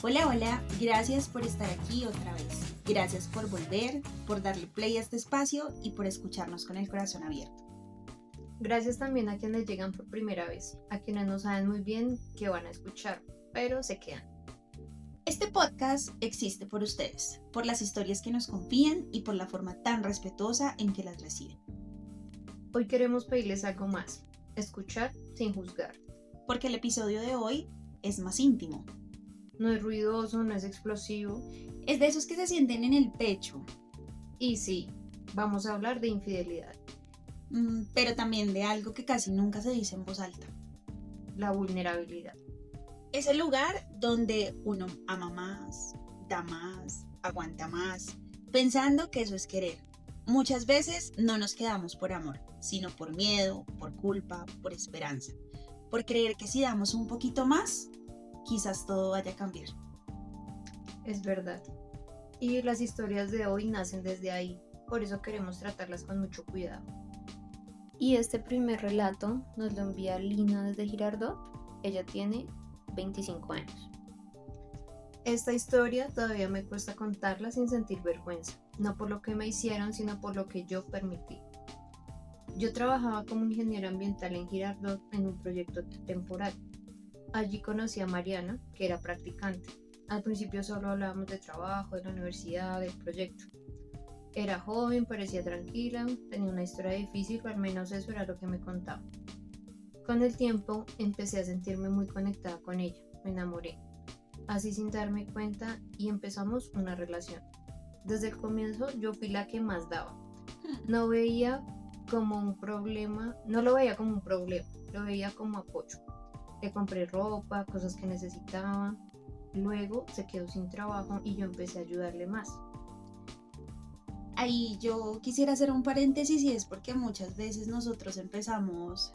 Hola, hola, gracias por estar aquí otra vez. Gracias por volver, por darle play a este espacio y por escucharnos con el corazón abierto. Gracias también a quienes llegan por primera vez, a quienes no saben muy bien qué van a escuchar, pero se quedan. Este podcast existe por ustedes, por las historias que nos confían y por la forma tan respetuosa en que las reciben. Hoy queremos pedirles algo más, escuchar sin juzgar. Porque el episodio de hoy es más íntimo. No es ruidoso, no es explosivo. Es de esos que se sienten en el pecho. Y sí, vamos a hablar de infidelidad. Pero también de algo que casi nunca se dice en voz alta. La vulnerabilidad. Es el lugar donde uno ama más, da más, aguanta más, pensando que eso es querer. Muchas veces no nos quedamos por amor, sino por miedo, por culpa, por esperanza, por creer que si damos un poquito más, quizás todo vaya a cambiar. Es verdad. Y las historias de hoy nacen desde ahí, por eso queremos tratarlas con mucho cuidado. Y este primer relato nos lo envía Lina desde Girardot. Ella tiene 25 años. Esta historia todavía me cuesta contarla sin sentir vergüenza, no por lo que me hicieron, sino por lo que yo permití. Yo trabajaba como ingeniera ambiental en Girardot en un proyecto temporal. Allí conocí a Mariana, que era practicante. Al principio solo hablábamos de trabajo, de la universidad, del proyecto. Era joven, parecía tranquila, tenía una historia difícil, o al menos eso era lo que me contaba. Con el tiempo empecé a sentirme muy conectada con ella, me enamoré, así sin darme cuenta, y empezamos una relación. Desde el comienzo yo fui la que más daba. No veía como un problema, no lo veía como un problema, lo veía como apoyo. Le compré ropa, cosas que necesitaba. Luego se quedó sin trabajo y yo empecé a ayudarle más. Ahí yo quisiera hacer un paréntesis, y es porque muchas veces nosotros empezamos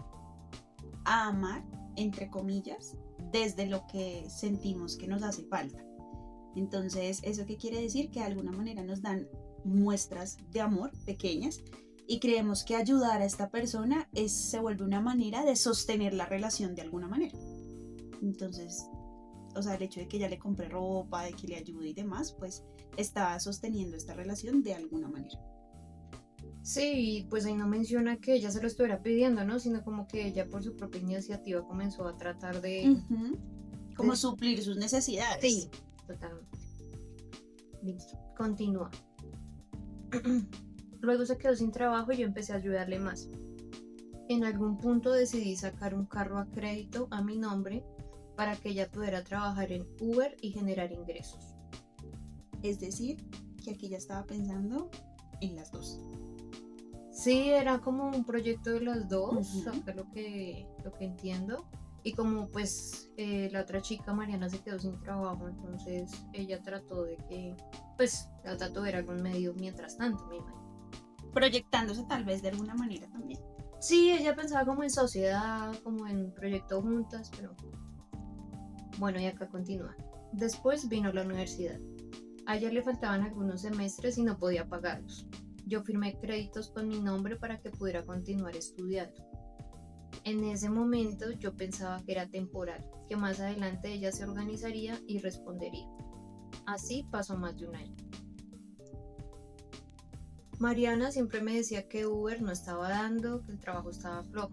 a amar, entre comillas, desde lo que sentimos que nos hace falta. Entonces, ¿eso qué quiere decir? Que de alguna manera nos dan muestras de amor pequeñas y creemos que ayudar a esta persona se vuelve una manera de sostener la relación de alguna manera. Entonces, o sea, el hecho de que ella le compre ropa, de que le ayude y demás, pues está sosteniendo esta relación de alguna manera. Sí, pues ahí no menciona que ella se lo estuviera pidiendo, ¿no? Sino como que ella por su propia iniciativa comenzó a tratar de... Como suplir sus necesidades. Sí, totalmente. Listo, continúa. Luego se quedó sin trabajo y yo empecé a ayudarle más. En algún punto decidí sacar un carro a crédito a mi nombre para que ella pudiera trabajar en Uber y generar ingresos. Es decir, que aquí ya estaba pensando en las dos. Sí, era como un proyecto de las dos, acá lo que entiendo. Y como pues la otra chica, Mariana, se quedó sin trabajo, entonces ella trató de que, pues, la trató de ver algún medio mientras tanto, me imagino. Proyectándose tal vez de alguna manera también. Sí, ella pensaba como en sociedad, como en un proyecto juntas, pero bueno, y acá continúa. Después vino la universidad. A ella le faltaban algunos semestres y no podía pagarlos. Yo firmé créditos con mi nombre para que pudiera continuar estudiando. En ese momento yo pensaba que era temporal, que más adelante ella se organizaría y respondería. Así pasó más de un año. Mariana siempre me decía que Uber no estaba dando, que el trabajo estaba flojo.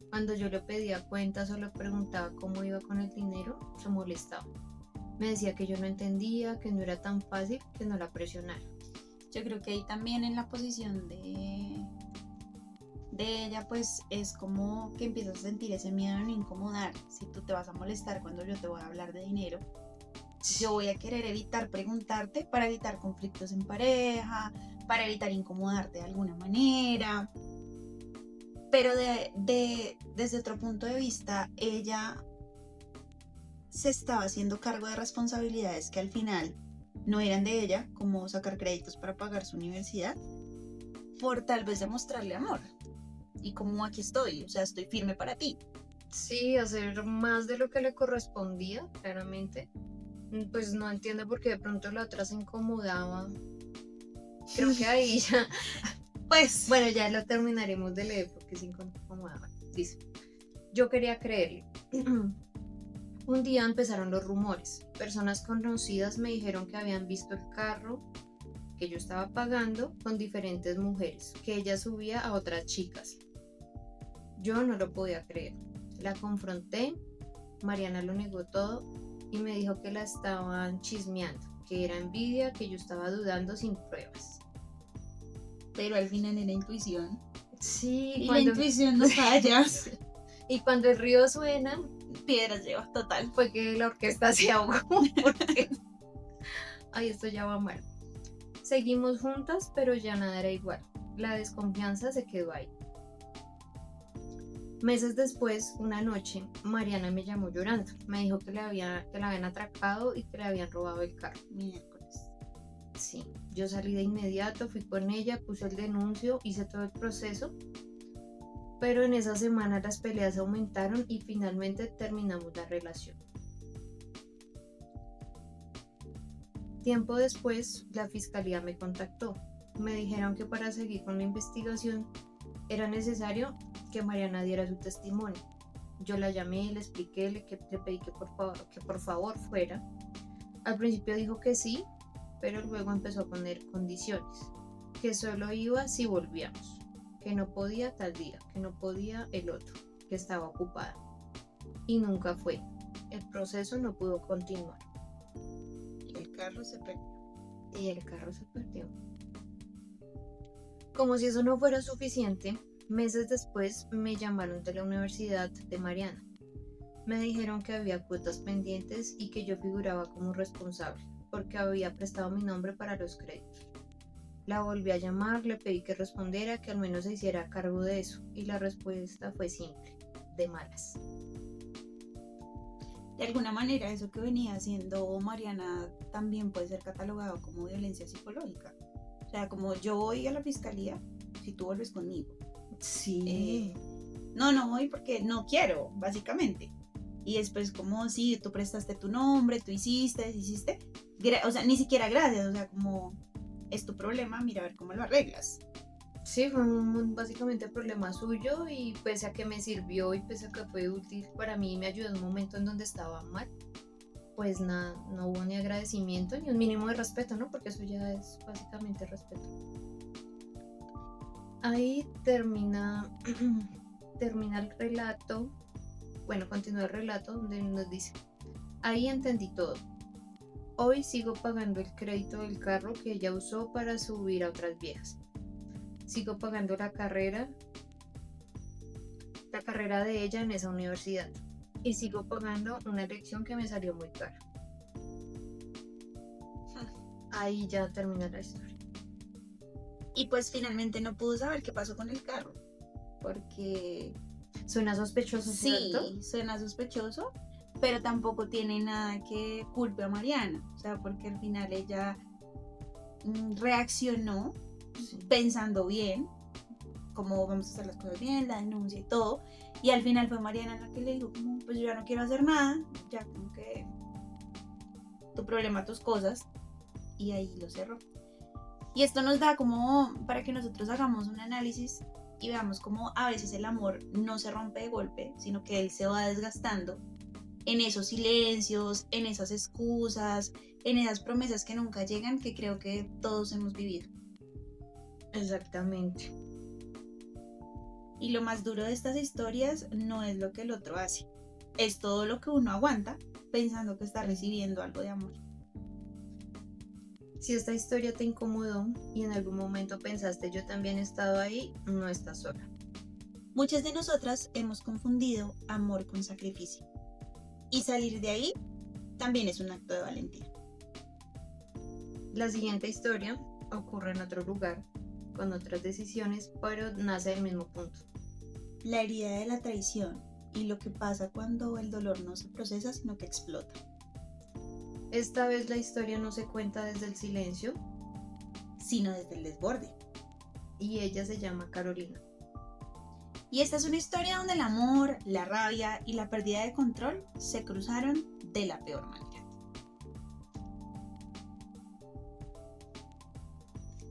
Cuando yo le pedía cuentas o le preguntaba cómo iba con el dinero, se molestaba. Me decía que yo no entendía, que no era tan fácil, que no la presionara. Yo creo que ahí también en la posición de ella, pues es como que empiezas a sentir ese miedo en incomodar. Si tú te vas a molestar cuando yo te voy a hablar de dinero, yo voy a querer evitar preguntarte para evitar conflictos en pareja, para evitar incomodarte de alguna manera. Pero desde otro punto de vista, ella se estaba haciendo cargo de responsabilidades que al final no eran de ella, como sacar créditos para pagar su universidad, por tal vez demostrarle amor. Y como aquí estoy, o sea, estoy firme para ti. Sí, hacer más de lo que le correspondía, claramente. Pues no entiendo por qué de pronto la otra se incomodaba. Creo que ahí ya... Pues, bueno, ya lo terminaremos de leer porque se incomodaba. Dice, yo quería creerle. Un día empezaron los rumores. Personas conocidas me dijeron que habían visto el carro que yo estaba pagando con diferentes mujeres, que ella subía a otras chicas. Yo no lo podía creer. La confronté, Mariana lo negó todo y me dijo que la estaban chismeando, que era envidia, que yo estaba dudando sin pruebas. Pero al final era intuición. Sí, Y la intuición no falla. Y cuando el río suena, Piedras lleva, total. fue que la orquesta se ahogó. Porque ay, esto ya va mal. Seguimos juntas, pero ya nada era igual. La desconfianza se quedó ahí. Meses después, una noche, Mariana me llamó llorando. Me dijo que la habían atracado y que le habían robado el carro. Miércoles. Sí, yo salí de inmediato, fui con ella, puse el denuncio, hice todo el proceso. Pero en esa semana las peleas aumentaron y finalmente terminamos la relación. Tiempo después, la fiscalía me contactó. Me dijeron que para seguir con la investigación era necesario que Mariana diera su testimonio. Yo la llamé, le expliqué, le pedí que por favor fuera. Al principio dijo que sí, pero luego empezó a poner condiciones. Que solo iba si volvíamos. Que no podía tal día, que no podía el otro, que estaba ocupada. Y nunca fue. El proceso no pudo continuar. Y el carro se perdió. Como si eso no fuera suficiente, meses después me llamaron de la Universidad de Mariana. Me dijeron que había cuotas pendientes y que yo figuraba como responsable, porque había prestado mi nombre para los créditos. La volví a llamar, le pedí que respondiera, que al menos se hiciera cargo de eso, y la respuesta fue simple, de malas. De alguna manera, eso que venía haciendo Mariana también puede ser catalogado como violencia psicológica. O sea, como yo voy a la fiscalía si tú vuelves conmigo. Sí. No voy porque no quiero, básicamente. Y después como si tú prestaste tu nombre, tú hiciste. O sea, ni siquiera gracias, o sea, como es tu problema, mira a ver cómo lo arreglas. Sí, fue básicamente problema suyo y pese a que me sirvió y pese a que fue útil para mí y me ayudó en un momento en donde estaba mal, pues nada, no hubo ni agradecimiento ni un mínimo de respeto, ¿no? Porque eso ya es básicamente respeto. Ahí termina el relato, continúa el relato donde nos dice, ahí entendí todo. Hoy sigo pagando el crédito del carro que ella usó para subir a otras viejas. Sigo pagando la carrera de ella en esa universidad. Y sigo pagando una lección que me salió muy cara. Ahí ya termina la historia. Y pues finalmente no pudo saber qué pasó con el carro. Porque suena sospechoso, ¿cierto? Sí, suena sospechoso. Pero tampoco tiene nada que culpe a Mariana, o sea, porque al final ella reaccionó pensando bien, cómo vamos a hacer las cosas bien, la denuncia y todo, y al final fue Mariana la que le dijo como, pues yo ya no quiero hacer nada, ya como que tu problema, tus cosas, y ahí lo cerró. Y esto nos da como para que nosotros hagamos un análisis y veamos cómo a veces el amor no se rompe de golpe, sino que él se va desgastando en esos silencios, en esas excusas, en esas promesas que nunca llegan, que creo que todos hemos vivido. Exactamente. Y lo más duro de estas historias no es lo que el otro hace, es todo lo que uno aguanta pensando que está recibiendo algo de amor. Si esta historia te incomodó y en algún momento pensaste yo también he estado ahí, no estás sola. Muchas de nosotras hemos confundido amor con sacrificio. Y salir de ahí también es un acto de valentía. La siguiente historia ocurre en otro lugar, con otras decisiones, pero nace del mismo punto. La herida de la traición y lo que pasa cuando el dolor no se procesa, sino que explota. Esta vez la historia no se cuenta desde el silencio, sino desde el desborde. Y ella se llama Carolina. Y esta es una historia donde el amor, la rabia y la pérdida de control se cruzaron de la peor manera.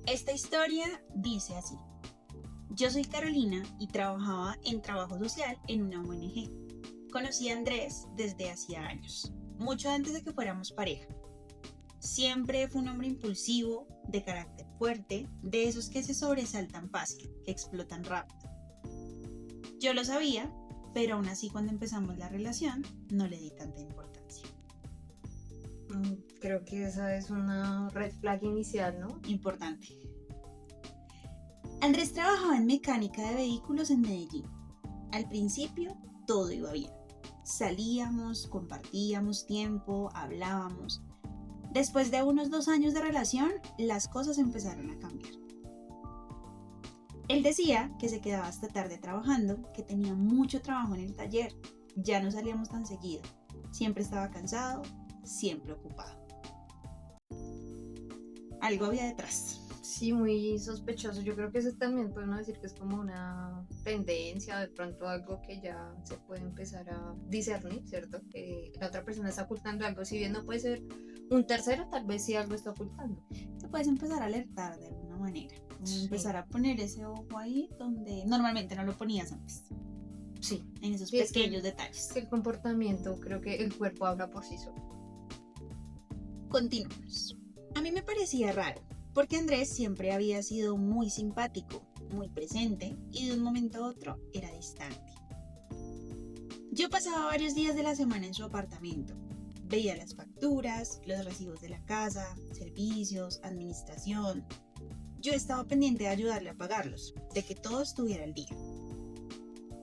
Esta historia dice así. Yo soy Carolina y trabajaba en trabajo social en una ONG. Conocí a Andrés desde hacía años, mucho antes de que fuéramos pareja. Siempre fue un hombre impulsivo, de carácter fuerte, de esos que se sobresaltan fácil, que explotan rápido. Yo lo sabía, pero aún así cuando empezamos la relación no le di tanta importancia. Creo que esa es una red flag inicial, ¿no? Importante. Andrés trabajaba en mecánica de vehículos en Medellín. Al principio todo iba bien. Salíamos, compartíamos tiempo, hablábamos. Después de unos 2 años de relación, las cosas empezaron a cambiar. Él decía que se quedaba hasta tarde trabajando, que tenía mucho trabajo en el taller. Ya no salíamos tan seguido. Siempre estaba cansado, siempre ocupado. Algo había detrás. Sí, muy sospechoso. Yo creo que eso también podemos decir que es como una tendencia, de pronto algo que ya se puede empezar a discernir, ¿cierto? Que la otra persona está ocultando algo, si bien no puede ser un tercero, tal vez sí algo está ocultando. Te puedes empezar a alertar de alguna manera, como Sí. empezar a poner ese ojo ahí donde normalmente no lo ponías antes, Sí, en esos Y es que- pequeños detalles. el comportamiento, creo que el cuerpo habla por sí solo. Continuamos. A mí me parecía raro, porque Andrés siempre había sido muy simpático, muy presente y de un momento a otro era distante. Yo pasaba varios días de la semana en su apartamento. Veía las facturas, los recibos de la casa, servicios, administración. Yo estaba pendiente de ayudarle a pagarlos, de que todo estuviera al día.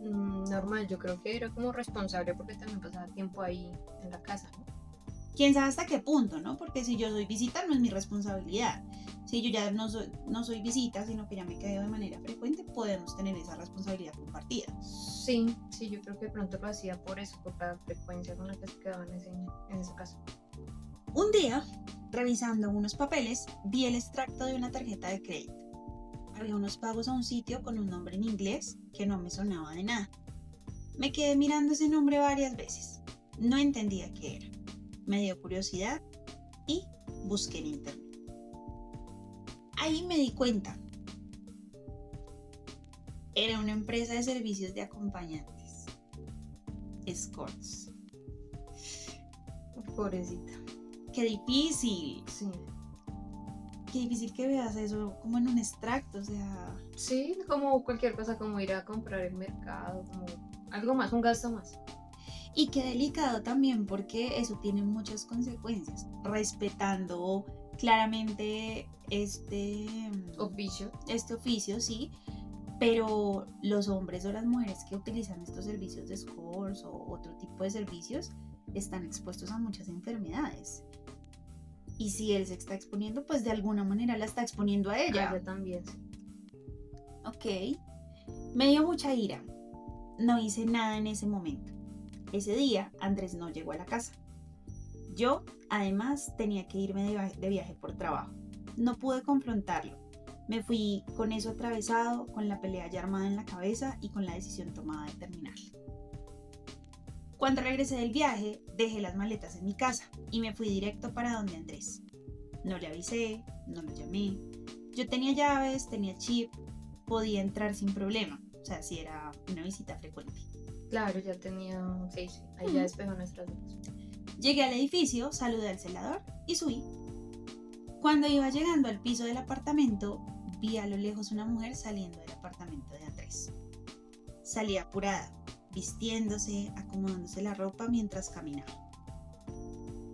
Normal, yo creo que era como responsable porque también pasaba tiempo ahí en la casa, ¿no? Quién sabe hasta qué punto, ¿no? Porque si yo soy visita no es mi responsabilidad. Si yo ya no soy visita, sino que ya me quedo de manera frecuente, podemos tener esa responsabilidad compartida. Sí, yo creo que de pronto lo hacía por eso, por la frecuencia con la que se quedaba en ese caso. Un día, revisando unos papeles, vi el extracto de una tarjeta de crédito. Había unos pagos a un sitio con un nombre en inglés que no me sonaba de nada. Me quedé mirando ese nombre varias veces. No entendía qué era. Me dio curiosidad y busqué en internet. Ahí me di cuenta. Era una empresa de servicios de acompañantes. Escorts. Pobrecita. ¡Qué difícil! Sí. Qué difícil que veas eso como en un extracto, o sea... Sí, como cualquier cosa, como ir a comprar el mercado, como algo más, un gasto más. Y qué delicado también porque eso tiene muchas consecuencias, respetando claramente este oficio, sí, pero los hombres o las mujeres que utilizan estos servicios de escorts o otro tipo de servicios están expuestos a muchas enfermedades. Y si él se está exponiendo, pues de alguna manera la está exponiendo a ella. Yo también, sí. Ok, me dio mucha ira, no hice nada en ese momento. Ese día Andrés no llegó a la casa. Yo, además, tenía que irme de viaje por trabajo. No pude confrontarlo. Me fui con eso atravesado, con la pelea ya armada en la cabeza y con la decisión tomada de terminarla. Cuando regresé del viaje, dejé las maletas en mi casa y me fui directo para donde Andrés. No le avisé, no lo llamé. Yo tenía llaves, tenía chip, podía entrar sin problema. O sea, si era una visita frecuente. Claro, ya tenía, sí, ahí ya despejó nuestras dudas. Llegué al edificio, saludé al celador y subí. Cuando iba llegando al piso del apartamento, vi a lo lejos una mujer saliendo del apartamento de Andrés. Salía apurada, vistiéndose, acomodándose la ropa mientras caminaba.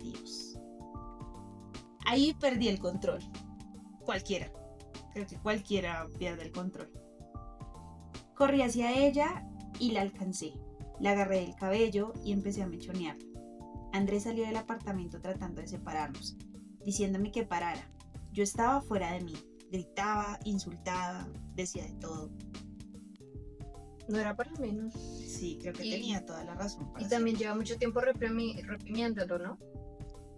Dios. Ahí perdí el control. Cualquiera. Creo que cualquiera pierde el control. Corrí hacia ella y la alcancé. La agarré del cabello y empecé a mechonearla. Andrés salió del apartamento tratando de separarnos, diciéndome que parara. Yo estaba fuera de mí. Gritaba, insultaba, decía de todo. No era para menos. Sí, creo que tenía toda la razón. Y también lleva mucho tiempo reprimiéndolo, ¿no?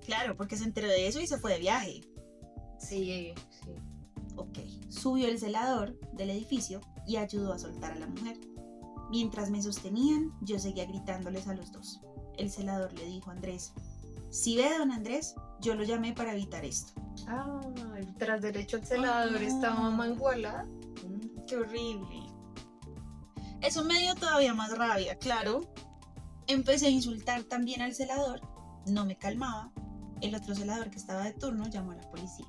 Claro, porque se enteró de eso y se fue de viaje. Sí. Ok. Subió el celador del edificio y ayudó a soltar a la mujer. Mientras me sostenían, yo seguía gritándoles a los dos. El celador le dijo a Andrés: si ve, don Andrés, yo lo llamé para evitar esto. Tras derecho el celador estaba manguala. Qué horrible. Eso me dio todavía más rabia, claro. Empecé a insultar también al celador, no me calmaba. El otro celador que estaba de turno llamó a la policía.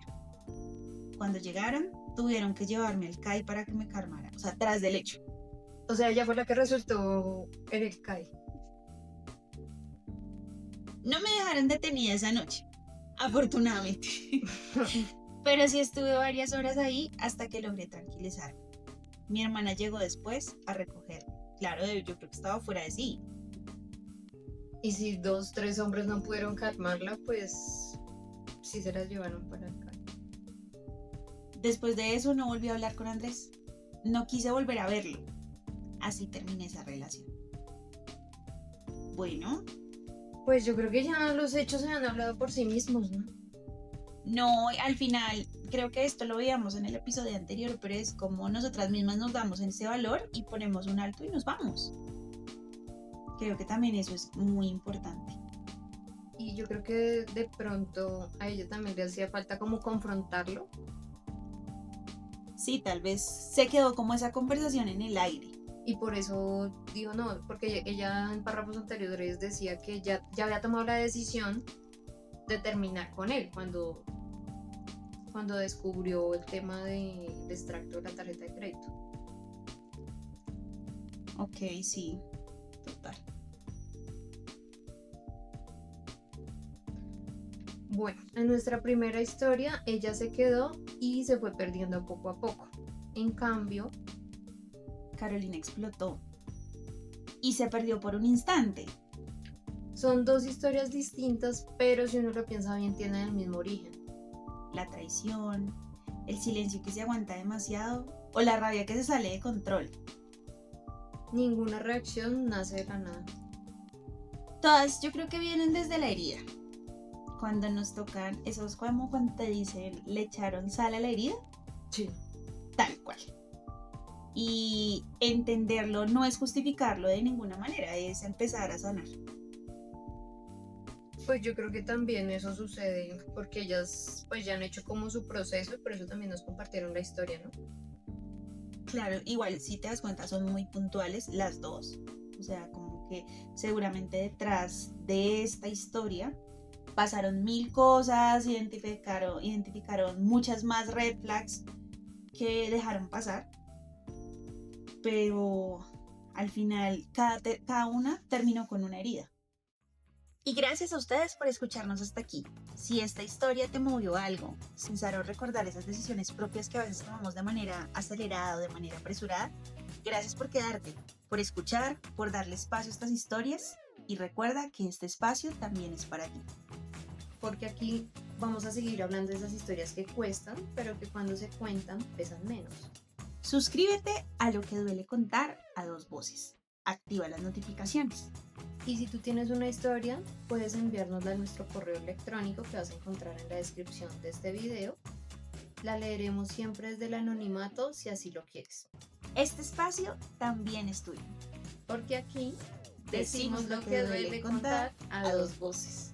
Cuando llegaron, tuvieron que llevarme al CAI para que me calmara, o sea, tras del hecho. O sea, ella fue la que resultó en el CAI. No me dejaron detenida esa noche, afortunadamente. Pero sí estuve varias horas ahí hasta que logré tranquilizarme. Mi hermana llegó después a recogerme. Claro, yo creo que estaba fuera de sí. Y si 2, 3 hombres no pudieron calmarla, pues sí se las llevaron para el CAI. Después de eso no volví a hablar con Andrés. No quise volver a verlo. Así terminé esa relación. Bueno, Pues yo creo que ya los hechos se han hablado por sí mismos, ¿no? no, al final, creo que esto lo veíamos en el episodio anterior, pero es como nosotras mismas nos damos ese valor y ponemos un alto y nos vamos. Creo que también eso es muy importante. Y yo creo que de pronto a ella también le hacía falta como confrontarlo. Sí, tal vez se quedó como esa conversación en el aire. Y por eso digo no, porque ella en párrafos anteriores decía que ya había tomado la decisión de terminar con él cuando descubrió el tema del extracto de la tarjeta de crédito. Ok, sí, total. Bueno, en nuestra primera historia ella se quedó y se fue perdiendo poco a poco. En cambio, Carolina explotó y se perdió por un instante. son 2 historias distintas, pero si uno lo piensa bien tienen el mismo origen. La traición, el silencio que se aguanta demasiado o la rabia que se sale de control. Ninguna reacción nace de la nada. Todas yo creo que vienen desde la herida. Cuando nos tocan, eso es como cuando te dicen le echaron sal a la herida, Sí. tal cual. Y entenderlo no es justificarlo de ninguna manera, es empezar a sanar. Pues yo creo que también eso sucede porque ellas pues ya han hecho como su proceso y por eso también nos compartieron la historia, ¿no? Claro, igual si te das cuenta son muy puntuales las dos. O sea, como que seguramente detrás de esta historia pasaron 1000 cosas, identificaron muchas más red flags que dejaron pasar. Pero al final cada una terminó con una herida. Y gracias a ustedes por escucharnos hasta aquí. Si esta historia te movió algo, sensaron recordar esas decisiones propias que a veces tomamos de manera acelerada o de manera apresurada, gracias por quedarte, por escuchar, por darle espacio a estas historias y recuerda que este espacio también es para ti. Porque aquí vamos a seguir hablando de esas historias que cuestan, pero que cuando se cuentan pesan menos. Suscríbete a Lo que duele contar a 2 voces. Activa las notificaciones. Y si tú tienes una historia, puedes enviárnosla a nuestro correo electrónico que vas a encontrar en la descripción de este video. La leeremos siempre desde el anonimato si así lo quieres. Este espacio también es tuyo. Porque aquí decimos lo que duele contar a 2 voces.